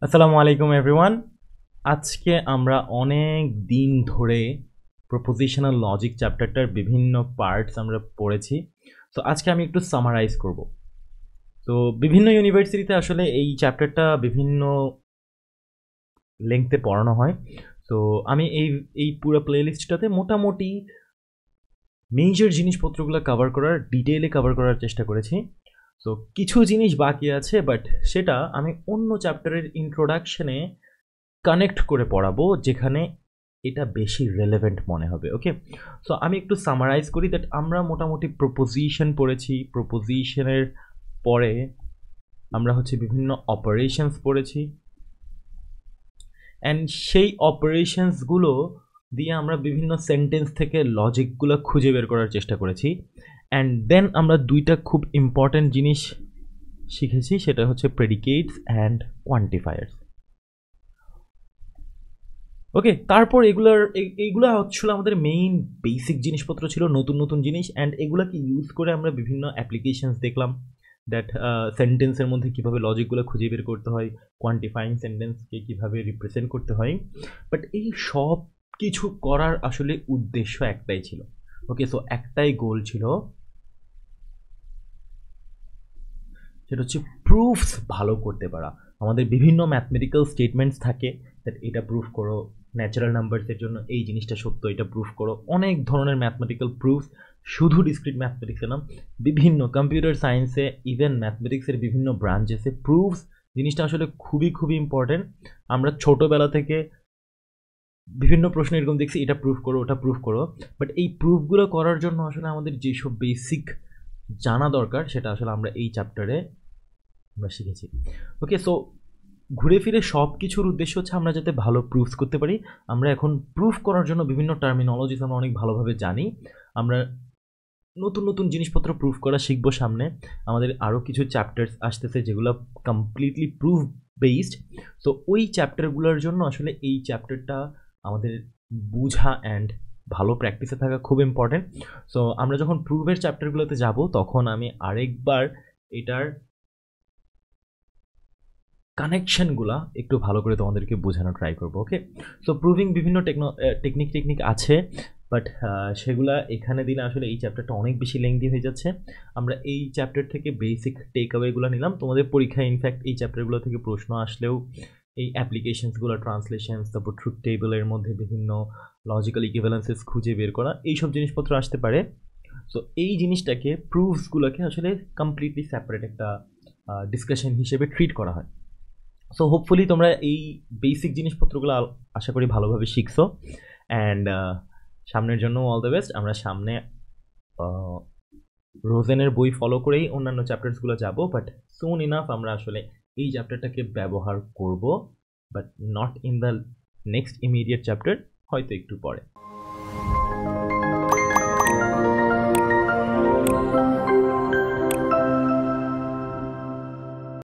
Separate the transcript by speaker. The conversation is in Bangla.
Speaker 1: আসসালামু আলাইকুম এভরিওয়ান। আজকে আমরা অনেক দিন ধরে প্রপোজিশনাল লজিক চ্যাপ্টারটার বিভিন্ন পার্টস আমরা পড়েছি। তো আজকে আমি একটু সামারাইজ করব। তো বিভিন্ন ইউনিভার্সিটিতে আসলে এই চ্যাপ্টারটা বিভিন্ন লেংথে পড়ানো হয়। তো আমি এই পুরো প্লেলিস্টটাতে মোটামুটি মেজর জিনিসপত্রগুলো কভার করার ডিটেইলে কভার করার চেষ্টা করেছি। তো কিছু জিনিস বাকি আছে, বাট সেটা আমি অন্য চ্যাপ্টারের ইন্ট্রোডাকশনে কানেক্ট করে পড়াবো, যেখানে এটা বেশি রেলেভেন্ট মনে হবে। ওকে, সো আমি একটু সামারাইজ করি দ্যাট আমরা মোটামুটি প্রপোজিশন পড়েছি। প্রপোজিশনের পরে আমরা হচ্ছে বিভিন্ন অপারেশনস পড়েছি, অ্যান্ড সেই অপারেশনসগুলো দিয়ে আমরা বিভিন্ন সেন্টেন্স থেকে লজিকগুলো খুঁজে বের করার চেষ্টা করেছি। অ্যান্ড দেন আমরা দুইটা খুব ইম্পর্ট্যান্ট জিনিস শিখেছি, সেটা হচ্ছে প্রেডিকেটস অ্যান্ড কোয়ান্টিফায়ার্স। ওকে, তারপর এইগুলা হচ্ছিল আমাদের মেইন বেসিক জিনিসপত্র, ছিল নতুন নতুন জিনিস, অ্যান্ড এগুলাকে ইউজ করে আমরা বিভিন্ন অ্যাপ্লিকেশনস দেখলাম দ্যাট সেন্টেন্সের মধ্যে কীভাবে লজিকগুলো খুঁজে বের করতে হয়, কোয়ান্টিফাইং সেন্টেন্সকে কীভাবে রিপ্রেজেন্ট করতে হয়। বাট এই সব কিছু করার আসলে উদ্দেশ্য একটাই ছিল। ওকে, সো একটাই গোল ছিল, সেটা হচ্ছে প্রুফস ভালো করতে পারা। আমাদের বিভিন্ন ম্যাথমেটিক্যাল স্টেটমেন্টস থাকে দ্যাট এটা প্রুফ করো, ন্যাচারাল নাম্বারসের জন্য এই জিনিসটা সত্য, এটা প্রুফ করো। অনেক ধরনের ম্যাথমেটিক্যাল প্রুফস, শুধু ডিসক্রিট ম্যাথমেটিক্সে না, বিভিন্ন কম্পিউটার সায়েন্সে, ইভেন ম্যাথমেটিক্সের বিভিন্ন ব্রাঞ্চেসে প্রুফস জিনিসটা আসলে খুবই খুবই ইম্পর্টেন্ট। আমরা ছোটোবেলা থেকে বিভিন্ন প্রশ্ন এরকম দেখছি, এটা প্রুফ করো, ওটা প্রুফ করো। বাট এই প্রুফগুলো করার জন্য আসলে আমাদের যেসব বেসিক জানা দরকার, সেটা আসলে আমরা এই চ্যাপ্টারে আমরা শিখেছি। ওকে, সো ঘুরে ফিরে সব কিছুর উদ্দেশ্য হচ্ছে আমরা যাতে ভালো প্রুফস করতে পারি। আমরা এখন প্রুফ করার জন্য বিভিন্ন টার্মিনোলজিস আমরা অনেক ভালোভাবে জানি। আমরা নতুন নতুন জিনিসপত্র প্রুফ করা শিখবো সামনে। আমাদের আরও কিছু চ্যাপ্টার্স আসতেছে যেগুলো কমপ্লিটলি প্রুফ বেসড। সো ওই চ্যাপ্টারগুলোর জন্য আসলে এই চ্যাপ্টারটা আমাদের বুঝা অ্যান্ড ভালো প্র্যাকটিসে থাকা খুব ইম্পর্টেন্ট। সো আমরা যখন প্রুফের চ্যাপ্টারগুলোতে যাব, তখন আমি আরেকবার এটার কানেকশনগুলা একটু ভালো করে তোমাদেরকে বোঝানোর ট্রাই করবো। ওকে, সো প্রুভিং বিভিন্ন টেকনিক আছে, বাট সেগুলা এখানে দিলে আসলে এই চ্যাপ্টারটা অনেক বেশি লেংদি হয়ে যাচ্ছে। আমরা এই চ্যাপ্টার থেকে বেসিক টেক অ্যাওয়েগুলো নিলাম। তোমাদের পরীক্ষায় ইনফ্যাক্ট এই চ্যাপ্টারগুলো থেকে প্রশ্ন আসলেও এই অ্যাপ্লিকেশনসগুলো, ট্রান্সলেশনস, তারপর ট্রুথ টেবলের মধ্যে বিভিন্ন লজিক্যাল ইকুইভ্যালেন্সেস খুঁজে বের করা, এইসব জিনিসপত্র আসতে পারে। সো এই জিনিসটাকে, প্রুফসগুলোকে আসলে কমপ্লিটলি সেপারেট একটা ডিসকাশন হিসেবে ট্রিট করা হয়। সো হোপফুলি তোমরা এই বেসিক জিনিসপত্রগুলো আশা করি ভালোভাবে শিখছো, অ্যান্ড সামনের জন্য অল দ্য বেস্ট। আমরা সামনে রোজেনের বই ফলো করেই অন্যান্য চ্যাপ্টার্সগুলো যাব, বাট সুন ইনাফ আমরা আসলে এই চ্যাপ্টারটাকে ব্যবহার করব, but not in the next immediate chapter, হয়তো একটু পরে।